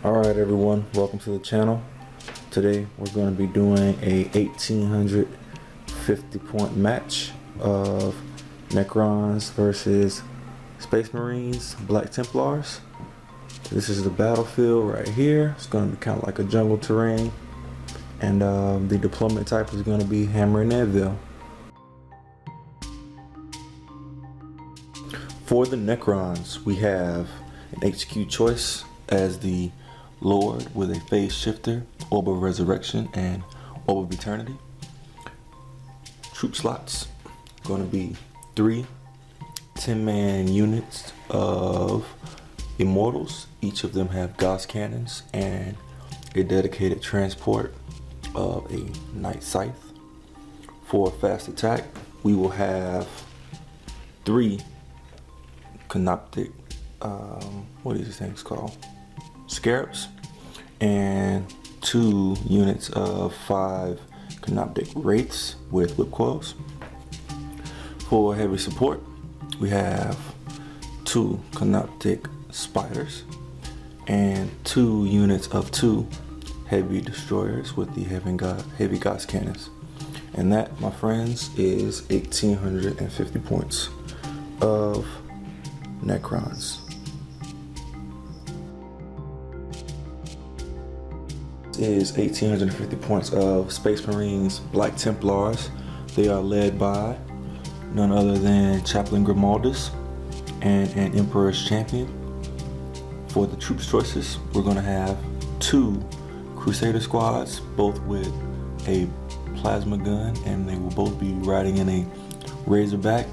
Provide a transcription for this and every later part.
Alright everyone, welcome to the channel. Today we're going to be doing a 1850 point match of Necrons versus Space Marines Black Templars. This is the battlefield right here. It's going to be kind of like a jungle terrain, and the deployment type is going to be hammer and anvil. For the Necrons, we have an HQ choice as the Lord with a phase shifter, Orb of Resurrection, and Orb of Eternity. Troop slots going to be 3 10-man units of Immortals. Each of them have Gauss cannons and a dedicated transport of a Night Scythe. For fast attack, we will have 3 Canoptic, what is these things called? Scarabs, and 2 units of 5 Canoptic Wraiths with whip coils. For heavy support, we have 2 Canoptic Spiders and 2 units of 2 heavy destroyers with the heavy Gauss cannons. And that, my friends, is 1850 points of Necrons. Is 1850 points of Space Marines Black Templars. They are led by none other than Chaplain Grimaldus and an Emperor's Champion. For the troops choices, we're going to have 2 Crusader squads, both with a plasma gun, and they will both be riding in a Razorback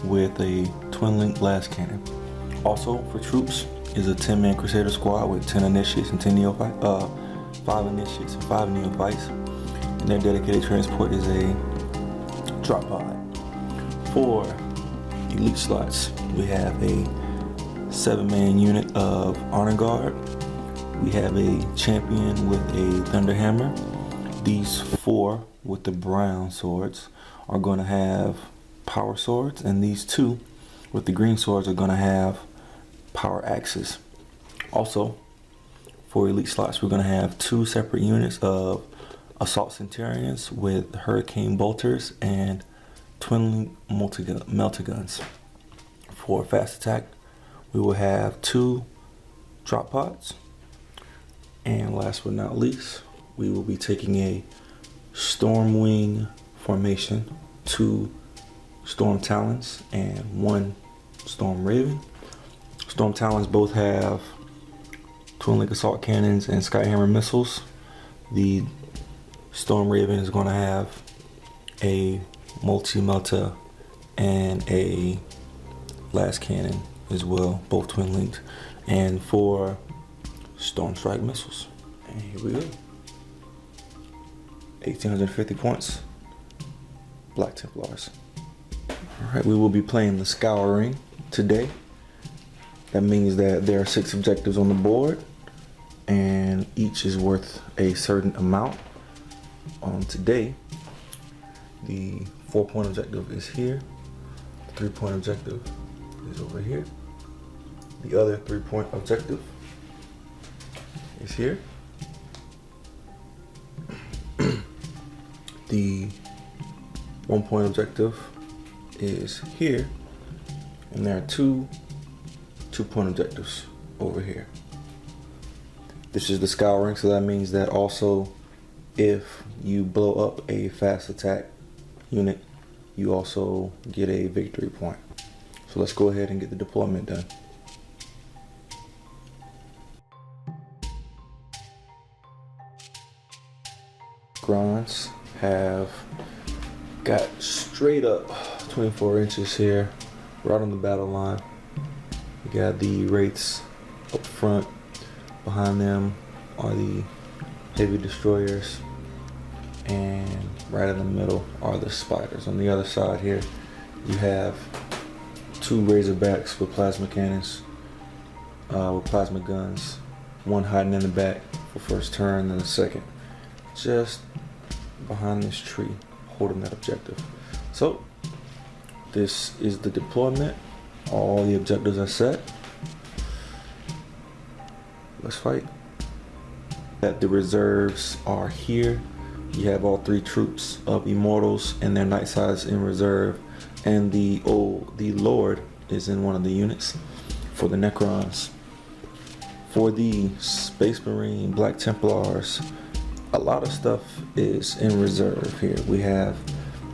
with a twin-link blast cannon. Also for troops is a 10-man Crusader squad with 10 initiates and 10 neophytes. 5 initiates and 5 neophytes, and their dedicated transport is a drop pod. For elite slots, we have a 7-man unit of Honor Guard. We have a champion with a Thunder Hammer. These 4 with the brown swords are going to have power swords, and these 2 with the green swords are going to have power axes. Also, for elite slots, we're going to have 2 separate units of Assault Centurions with Hurricane Bolters and Twin Melta Guns. For fast attack, we will have 2 drop pods. And last but not least, we will be taking a Stormwing formation, 2 Storm Talons and 1 Storm Raven. Storm Talons both have twin-link assault cannons and Skyhammer missiles. The Storm Raven is going to have a multi-melta and a blast cannon as well, both twin-linked. And 4 Storm Strike missiles. And here we go. 1850 points, Black Templars. Alright, we will be playing the Scouring today. That means that there are 6 objectives on the board, and each is worth a certain amount. Today, the 4-point objective is here. The 3-point objective is over here. The other 3-point objective is here. The 1-point objective is here, and there are 2 2-point objectives over here. This is the Scouring, so that means that also if you blow up a fast attack unit, you also get a victory point. So let's go ahead and get the deployment done. Necrons have got straight up 24 inches here, right on the battle line. We got the Wraiths up front. Behind them are the heavy destroyers, and right in the middle are the spiders. On the other side here, you have 2 Razorbacks with plasma cannons, with plasma guns. 1 hiding in the back for first turn, then the second just behind this tree, holding that objective. So this is the deployment. All the objectives are set. Let's fight. that the reserves are here. You have all 3 troops of Immortals and their Night Sides in reserve, and the Lord is in one of the units for the Necrons. For the Space Marine Black Templars, a lot of stuff is in reserve here. We have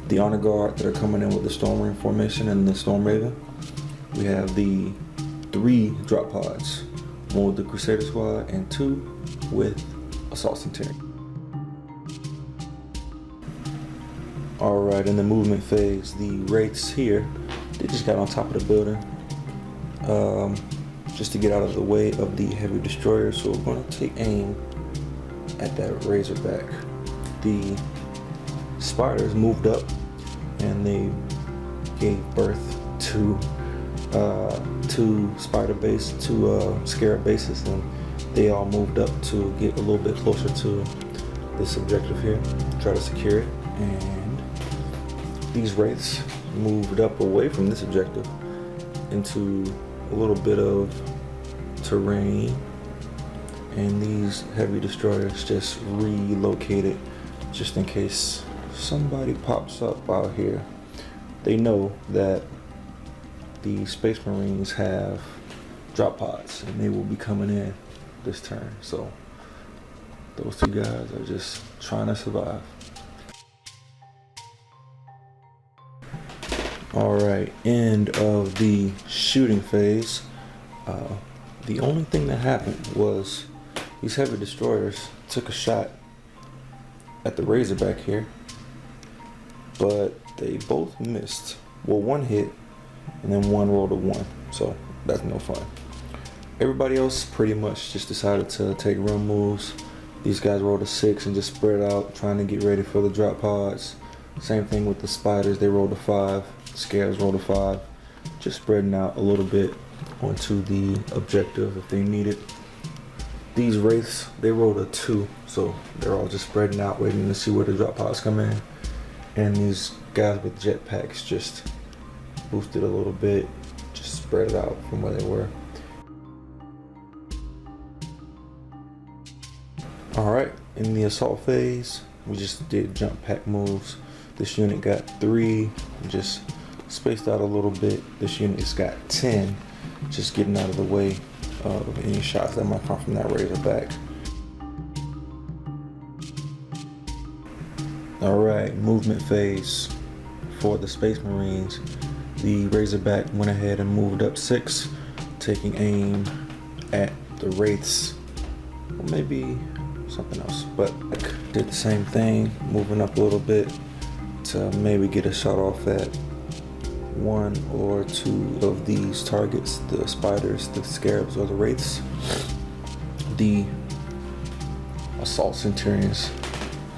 the Honor Guard that are coming in with the Storm Ring formation and the Storm Raven. We have the 3 drop pods, 1 with the Crusader Squad and 2 with Assault Centurion. Alright, in the movement phase, the Wraiths here, they just got on top of the building just to get out of the way of the heavy destroyers. So we're going to take aim at that Razorback. The spiders moved up and they gave birth to 2 scarab bases, and they all moved up to get a little bit closer to this objective here, try to secure it. And these Wraiths moved up away from this objective into a little bit of terrain, and these heavy destroyers just relocated just in case somebody pops up out here. They know that the Space Marines have drop pods and they will be coming in this turn, so those 2 guys are just trying to survive. Alright, end of the shooting phase. The only thing that happened was these heavy destroyers took a shot at the Razorback here, but they both missed. Well, 1 hit and then 1 rolled a 1, so that's no fun. Everybody else pretty much just decided to take run moves. These guys rolled a 6 and just spread out, trying to get ready for the drop pods. Same thing with the spiders, they rolled a 5. Scarabs rolled a 5, just spreading out a little bit onto the objective if they need it. These Wraiths, they rolled a 2, so they're all just spreading out, waiting to see where the drop pods come in. And these guys with jetpacks just boosted a little bit, just spread out from where they were. Alright, in the assault phase, we just did jump pack moves. This unit got 3, just spaced out a little bit. This unit's got 10, just getting out of the way of any shots that might come from that Razorback. Alright, movement phase for the Space Marines. The Razorback went ahead and moved up 6, taking aim at the Wraiths, or maybe something else, but did the same thing, moving up a little bit to maybe get a shot off at 1 or 2 of these targets, the spiders, the scarabs, or the Wraiths. The Assault Centurions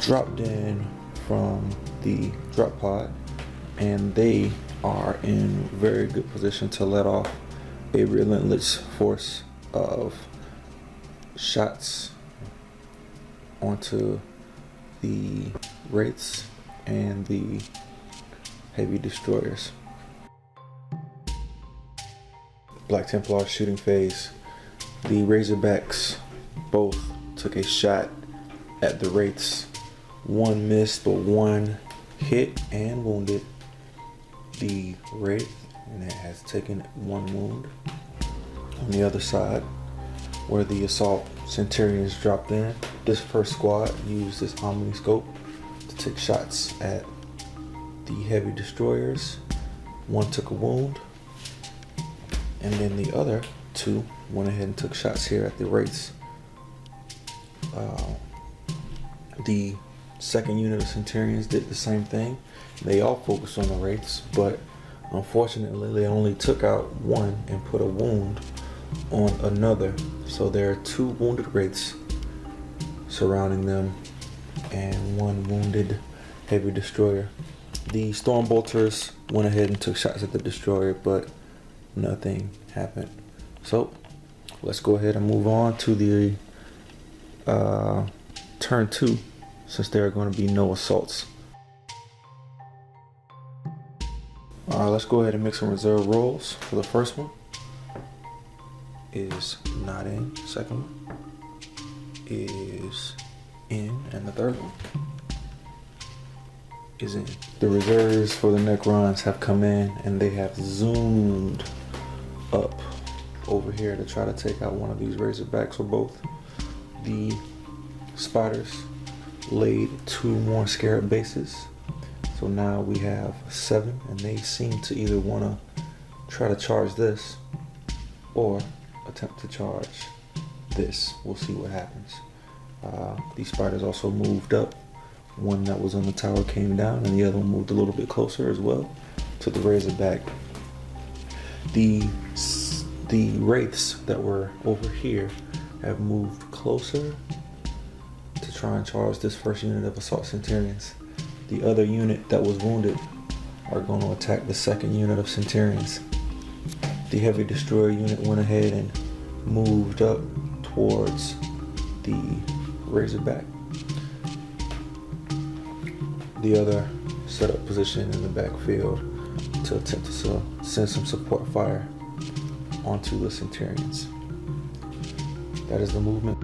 dropped in from the drop pod, and they are in very good position to let off a relentless force of shots onto the Wraiths and the heavy destroyers. Black Templar shooting phase. The Razorbacks both took a shot at the Wraiths. 1 missed, but 1 hit and wounded the Wraith, and it has taken 1 wound. On the other side, where the Assault Centurions dropped in, this first squad used this Omni Scope to take shots at the heavy destroyers. 1 took a wound, and then the other 2 went ahead and took shots here at the Wraiths. The second unit of Centurions did the same thing. They all focused on the Wraiths, but unfortunately they only took out 1 and put a wound on another. So there are 2 wounded Wraiths surrounding them and 1 wounded heavy destroyer. The Stormbolters went ahead and took shots at the destroyer, but nothing happened. So let's go ahead and move on to the turn 2, since there are going to be no assaults. Alright, let's go ahead and make some reserve rolls. For the first one is not in. Second one is in, and the third one is in. The reserves for the Necrons have come in, and they have zoomed up over here to try to take out one of these Razorbacks or both. The spiders laid 2 more scarab bases, so now we have 7, and they seem to either want to try to charge this or attempt to charge this. We'll see what happens. These spiders also moved up. One that was on the tower came down, and the other one moved a little bit closer as well to the Razorback. The wraiths that were over here have moved closer to try and charge this first unit of assault centurions. The other unit that was wounded are going to attack the second unit of centurions. The heavy destroyer unit went ahead and moved up towards the Razorback. The other set up position in the backfield to attempt to send some support fire onto the centurions. That is the movement.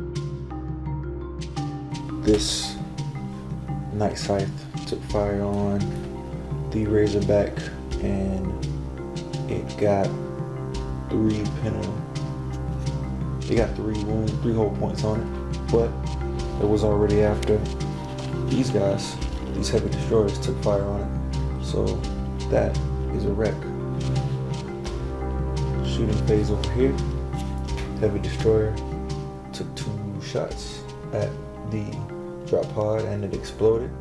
This Night Scythe took fire on the Razorback, and it got 3 It got 3 whole points on it, but it was already after these guys. These heavy destroyers took fire on it, so that is a wreck. Shooting phase over here. Heavy destroyer took 2 shots at the drop pod, and it exploded.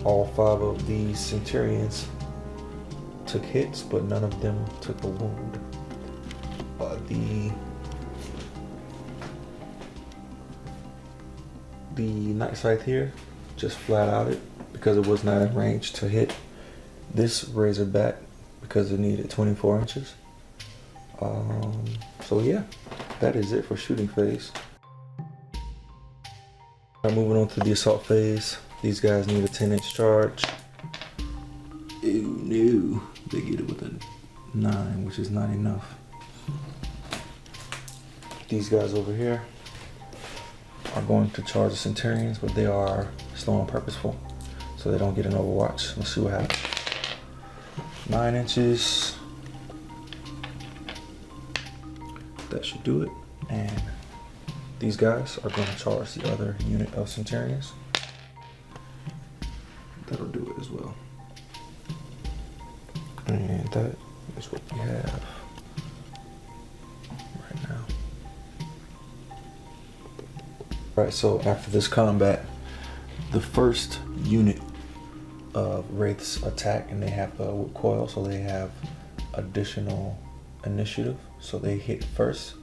All 5 of these centurions took hits, but none of them took a wound. The Night Scythe here just flat out it because it was not in range to hit this Razorback because it needed 24 inches. So yeah, that is it for shooting phase. Moving on to the assault phase. These guys need a 10-inch charge. Ew, no. They get it with a 9, which is not enough. These guys over here are going to charge the centurions, but they are slow and purposeful, so they don't get an overwatch. Let's see what happens. 9 inches. That should do it. And these guys are going to charge the other unit of centurions. That'll do it as well. And that is what we have right now. Right, so after this combat, the first unit of Wraiths attack, and they have a whip coil, so they have additional initiative. So they hit first.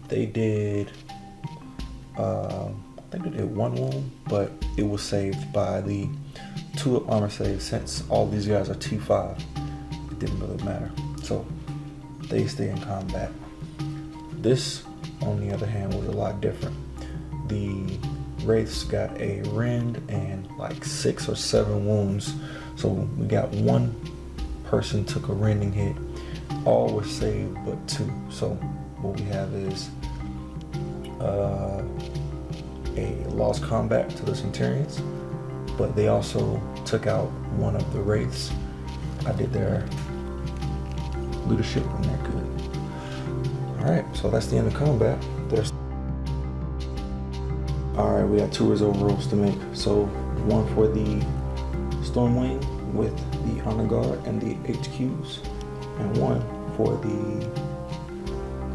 They did, I think they did 1 wound, but it was saved by the 2 armor saves. Since all these guys are T5, it didn't really matter. So they stay in combat. This, on the other hand, was a lot different. The Wraiths got a rend and like 6 or 7 wounds. So we got 1 person took a rending hit. All were saved but 2. So what we have is a lost combat to the Centurions, but they also took out one of the Wraiths. I did their leadership and they're good. Alright, so that's the end of combat. Alright, we got 2 reserve rolls to make. So one for the Stormwing with the Honor Guard and the HQs, and one for the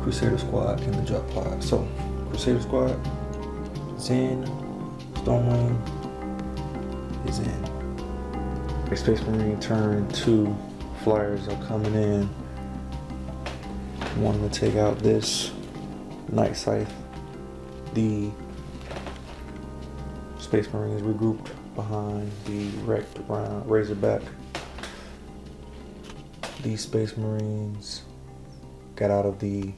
Crusader Squad and the Drop Pod. So Crusader Squad is in, Stormwing is in. Space Marine turn 2 flyers are coming in. One to take out this Night Scythe. The Space Marines regrouped behind the wrecked Razorback. These Space Marines got out of the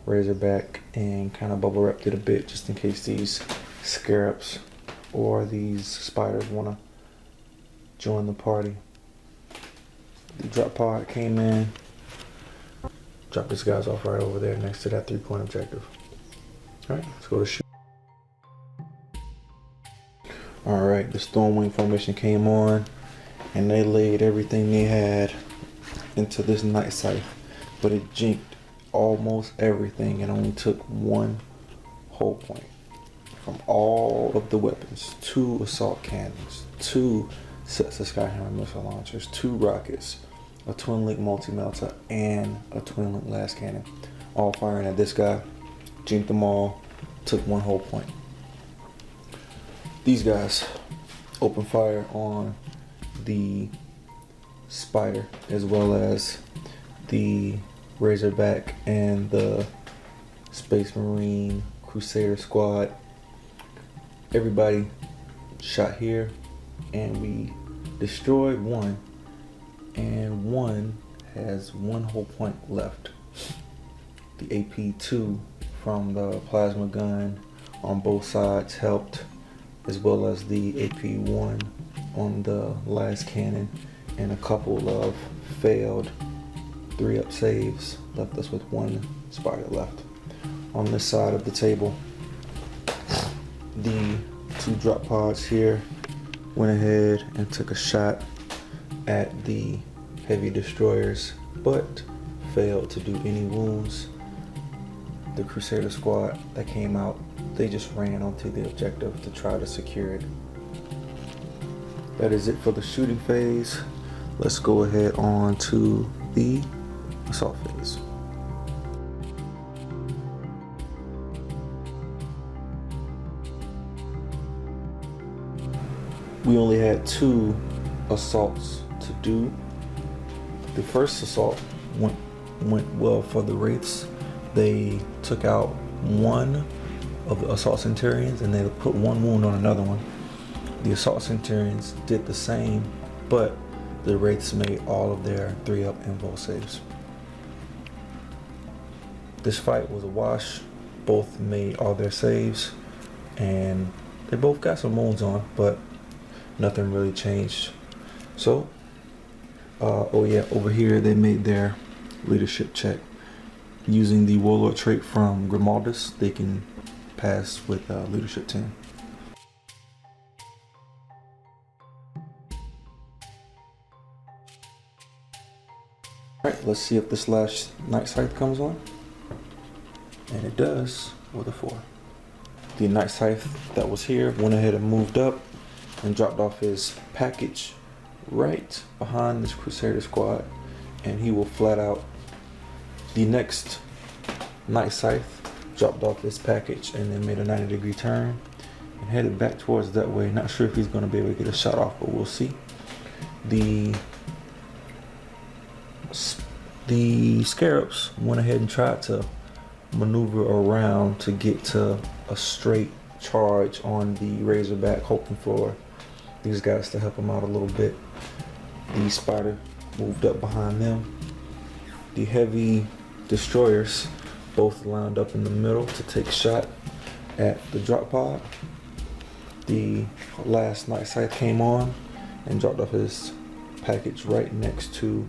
Razorback and kind of bubble wrapped it a bit just in case these scarabs or these spiders want to join the party. The drop pod came in, dropped these guys off right over there next to that 3-point objective. Alright, let's go to shoot. Alright, the Stormwing formation came on, and they laid everything they had into this Night Scythe, but it jinked almost everything and only took 1 whole point from all of the weapons: 2 assault cannons, 2 sets of Skyhammer missile launchers, 2 rockets, a twin link multi-melter, and a twin link las cannon, all firing at this guy. Jinked them all, took 1 whole point. These guys open fire on the Spider as well as the Razorback and the Space Marine Crusader squad. Everybody shot here, and we destroyed 1, and 1 has 1 whole point left. The AP2 from the plasma gun on both sides helped, as well as the AP1 on the las cannon, and a couple of failed 3-up saves left us with 1 Spider left. On this side of the table, the 2 drop pods here went ahead and took a shot at the heavy destroyers, but failed to do any wounds. The Crusader squad that came out, they just ran onto the objective to try to secure it. That is it for the shooting phase. Let's go ahead on to the assault phase. We only had 2 assaults to do. The first assault went well for the Wraiths. They took out 1 of the Assault Centurions and they put 1 wound on another one. The Assault Centurions did the same, but the Wraiths made all of their 3-up invul saves. This fight was a wash. Both made all their saves, and they both got some wounds on, but nothing really changed. So, oh yeah, over here they made their leadership check. Using the Warlord trait from Grimaldus, they can pass with leadership 10. Alright, let's see if this last Night Scythe comes on. And it does with a 4. The Night Scythe that was here went ahead and moved up and dropped off his package right behind this Crusader squad, and he will flat out. The next Night Scythe dropped off his package and then made a 90-degree turn and headed back towards that way. Not sure if he's going to be able to get a shot off, but we'll see. The Scarabs went ahead and tried to maneuver around to get to a straight charge on the Razorback, hoping for these guys to help them out a little bit. The Spider moved up behind them. The heavy destroyers both lined up in the middle to take a shot at the drop pod. The last Night Scythe came on and dropped off his package right next to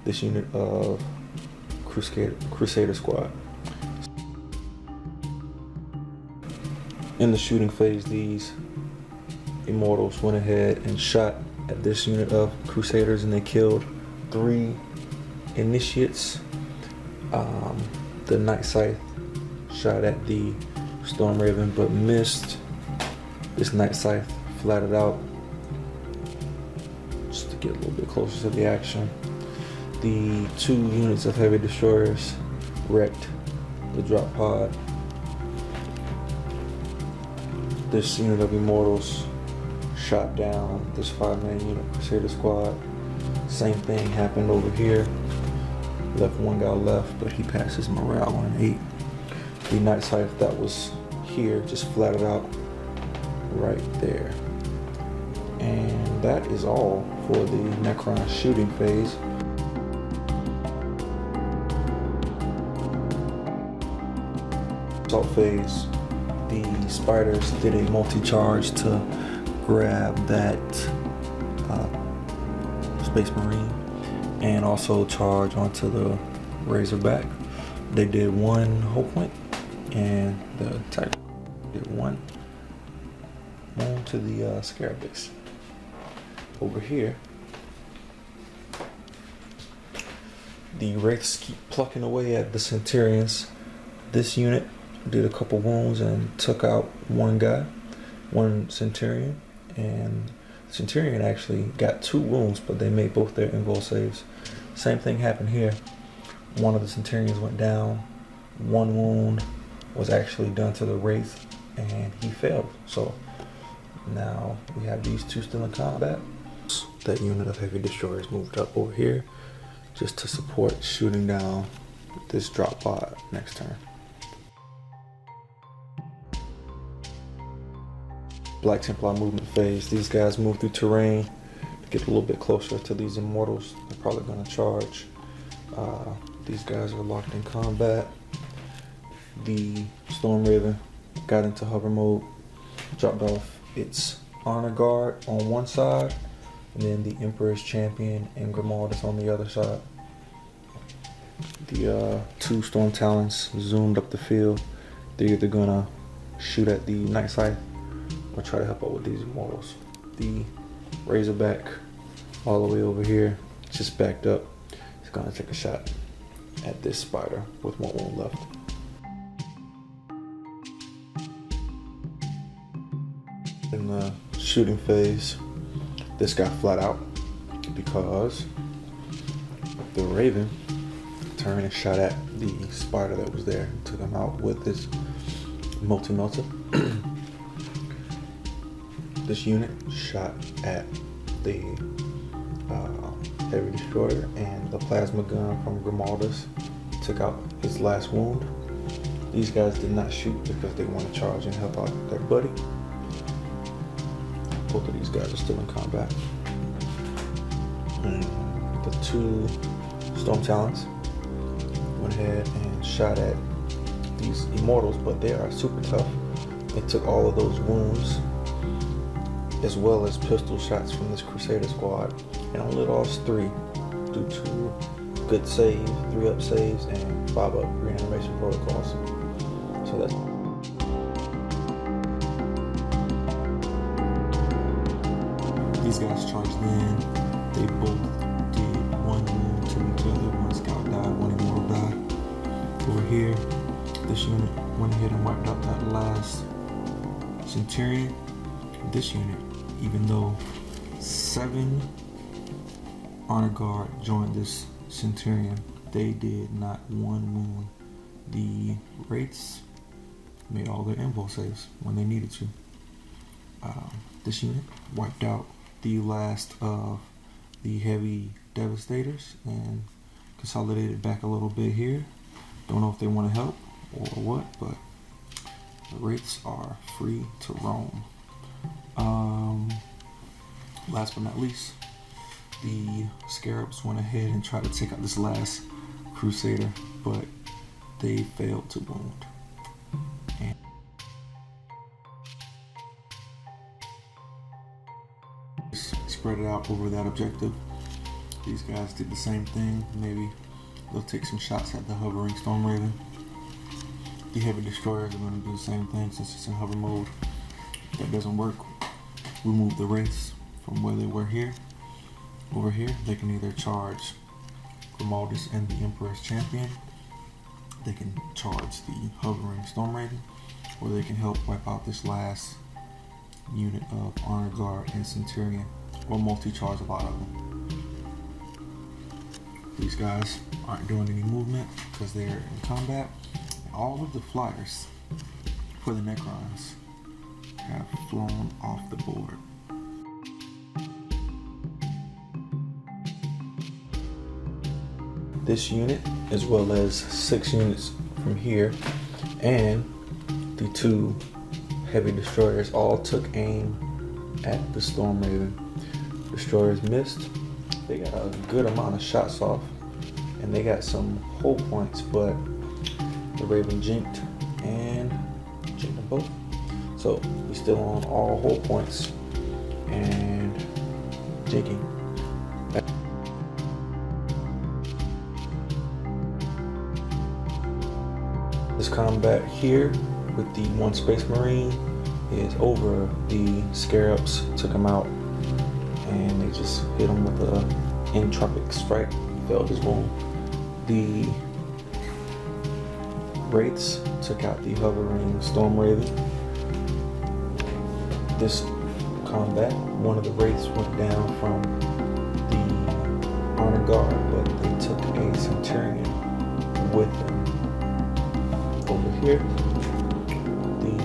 this unit of Crusader squad. In the shooting phase, these Immortals went ahead and shot at this unit of Crusaders, and they killed 3 Initiates. The Night Scythe shot at the Storm Raven but missed. This Night Scythe flatted out. Just to get a little bit closer to the action, the 2 units of heavy destroyers wrecked the drop pod. This unit of Immortals shot down this 5-man unit Crusader squad. Same thing happened over here. Left 1 guy left, but he passed his morale on an 8. The Night Scythe that was here just flatted out right there. And that is all for the Necron shooting phase. Assault phase, the Spiders did a multi-charge to grab that Space Marine and also charge onto the Razorback. They did 1 whole point, and the Tiger did 1. on to the Scarabs. Over here, the Wraiths keep plucking away at the Centurions. This unit did a couple wounds and took out one Centurion, and Centurion actually got 2 wounds, but they made both their invul saves. Same thing happened here. One of the Centurions went down, 1 wound was actually done to the Wraith, and he failed. So now we have these 2 still in combat. That unit of heavy destroyers moved up over here just to support shooting down this drop pod next turn. Black Templar movement phase. These guys move through terrain to get a little bit closer to these immortals. They're probably going to charge. These guys are locked in combat. The Storm Raven got into hover mode, dropped off its honor guard on one side, and then the Emperor's Champion and Grimaldus on the other side. The 2 Storm Talons zoomed up the field. They're either gonna shoot at the Night Scythe or try to help out with these immortals. The Razorback all the way over here, just backed up. He's gonna take a shot at this spider with 1 wound left. In the shooting phase, this got flat out because the Raven turned and shot at the spider that was there and took him out with this multi-melter. This unit shot at the heavy destroyer, and the plasma gun from Grimaldus took out his last wound. These guys did not shoot because they want to charge and help out their buddy. Both of these guys are still in combat. And the 2 Storm Talons went ahead and shot at these immortals, but they are super tough. They took all of those wounds, as well as pistol shots from this Crusader squad, and only lost 3 due to good saves, 3 up saves, and 5 up reanimation protocols. So that's these guys charged in. They both did 1 wound to each other. 1 scout died, 1 immortal died. Over here, this unit went ahead and wiped out that last Centurion. This unit, even though 7 honor guard joined this Centurion, they did not 1 wound. The Wraiths made all their invul saves when they needed to. This unit wiped out the last of the heavy devastators and consolidated back a little bit here. Don't know if they want to help or what, but the Wraiths are free to roam. Last but not least, the Scarabs went ahead and tried to take out this last Crusader, but they failed to wound. And spread it out over that objective. These guys did the same thing. Maybe they'll take some shots at the hovering Storm Raven. The heavy destroyers are going to do the same thing since it's in hover mode. If that doesn't work, we move the Wraiths from where they were here. Over here, they can either charge Grimaldus and the Emperor's Champion. They can charge the hovering Storm Raven, or they can help wipe out this last unit of Honor Guard and Centurion, or multi-charge a lot of them. These guys aren't doing any movement because they're in combat. All of the flyers for the Necrons have flown off the board. This unit, as well as 6 units from here, and the 2 heavy destroyers all took aim at the Storm Raven. Destroyers missed. They got a good amount of shots off, and they got some hull points, but the Raven jinked them both. So he's still on all hull points and jinking. This combat here with the 1 Space Marine is over the Scarabs, took them out, and they just hit him with a entropic strike, felled his wound. The Wraiths took out the hovering Storm Raven. This combat, one of the Wraiths went down from the Honor Guard, but they took a Centurion with them. Over here, the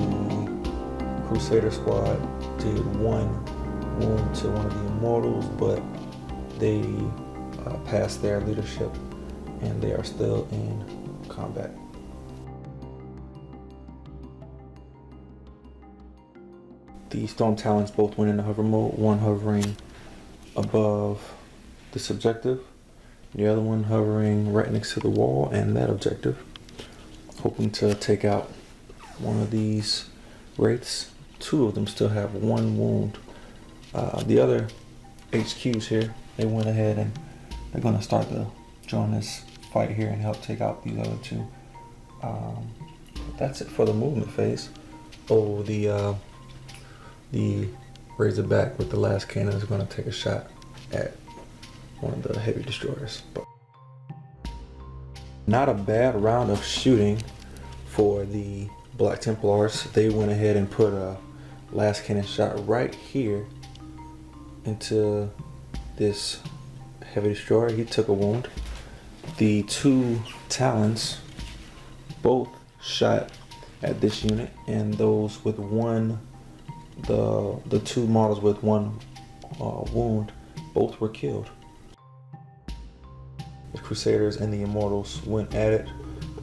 Crusader squad did one wound to one of the Immortals, but they passed their leadership and they are still in combat. The Storm Talons both went into hover mode, one hovering above this objective, the other one hovering right next to the wall and that objective, hoping to take out one of these Wraiths. Two of them still have one wound. The other HQs here, they went ahead and they're going to start to join this fight here and help take out these other two. That's it for the movement phase. Oh, the Razorback with the last cannon is going to take a shot at one of the heavy destroyers. But not a bad round of shooting for the Black Templars. They went ahead and put a last cannon shot right here into this heavy destroyer. He took a wound. The two Talons both shot at this unit, and those with one, the two models with one wound, both were killed. The Crusaders and the Immortals went at it,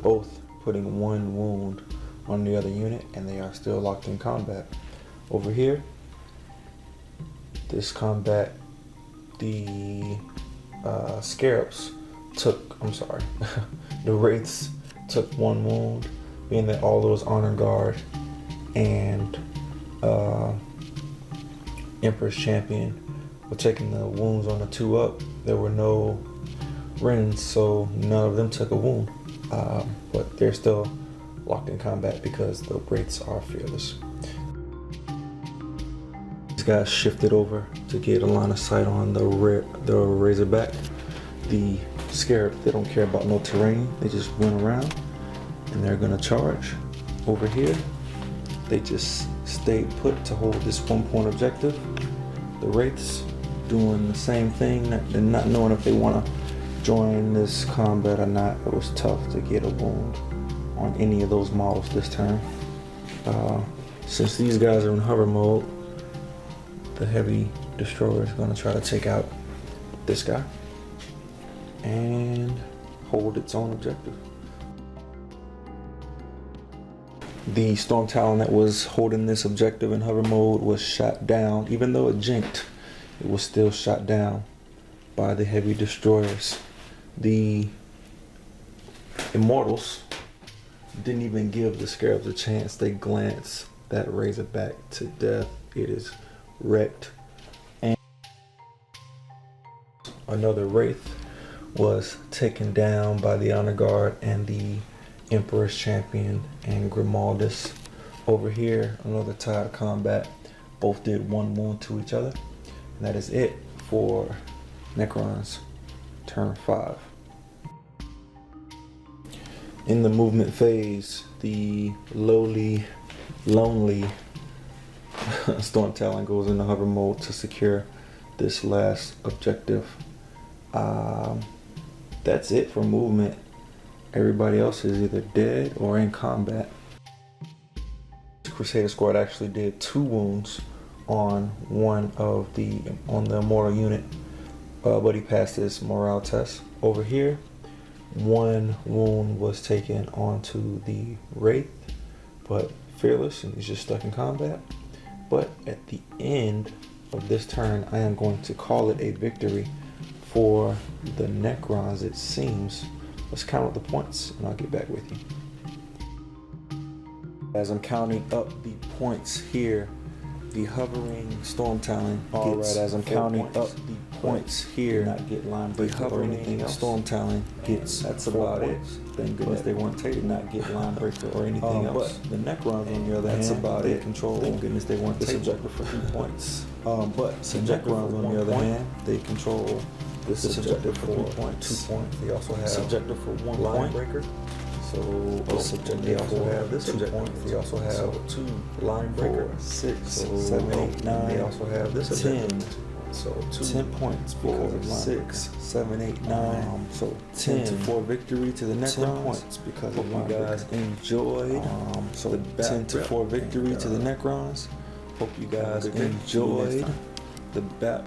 both putting one wound on the other unit, and they are still locked in combat. Over here, this combat, the Scarabs took, the Wraiths took one wound, being that all those Honor Guard and Emperor's Champion were taking the wounds on the two up. There were no Wrens, so none of them took a wound, but they're still locked in combat because the Wraiths are fearless. These guys shifted over to get a line of sight on the Razorback. The Scarab, they don't care about no terrain, they just went around and they're gonna charge. Over here, they just stayed put to hold this 1 point objective. The Wraiths doing the same thing and not knowing if they want to join this combat or not. It was tough to get a wound on any of those models this turn. Since these guys are in hover mode, the heavy destroyer is going to try to take out this guy and hold its own objective. The Storm Talon that was holding this objective in hover mode was shot down. Even though it jinked, it was still shot down by the heavy destroyers. The Immortals didn't even give the Scarabs a chance. They glanced that Razorback to death. It is wrecked. And another Wraith was taken down by the Honor Guard and the Emperor's Champion and Grimaldus. Over here, another tide of combat. Both did one wound to each other. And that is it for Necrons turn 5. In the movement phase, the lonely Storm Talon goes into hover mode to secure this last objective. That's it for movement. Everybody else is either dead or in combat. The Crusader squad actually did 2 wounds on the Immortal unit, but he passed his morale test. Over here, 1 wound was taken onto the Wraith, but fearless, and he's just stuck in combat. But at the end of this turn, I am going to call it a victory for the Necrons, it seems. Let's count up the points and I'll get back with you. As I'm counting up the points here, the hovering Storm Talon gets 4 points. points here, not get line breaker or anything else. Storm Talon gets that's about it. Thank goodness they weren't taken, not get line breaker or anything else. But the Necrons on the other hand, that's about it. Control. Thank goodness they weren't taken. Subjective for 3 points. But the Necrons on the other hand, they control this subjective for 3 points. 2 points. They also have subjective for 1 line breaker. So they also have this 2 points. They also have 2 line breaker, 6, 7, 8, 9. They also have this 10. So 10 points because of 6, 7, 8, 9. So 10 to 4 victory to the Necrons. 10 points because of you guys enjoyed. So 10 to 4 victory to the Necrons. Hope you guys enjoyed the bat.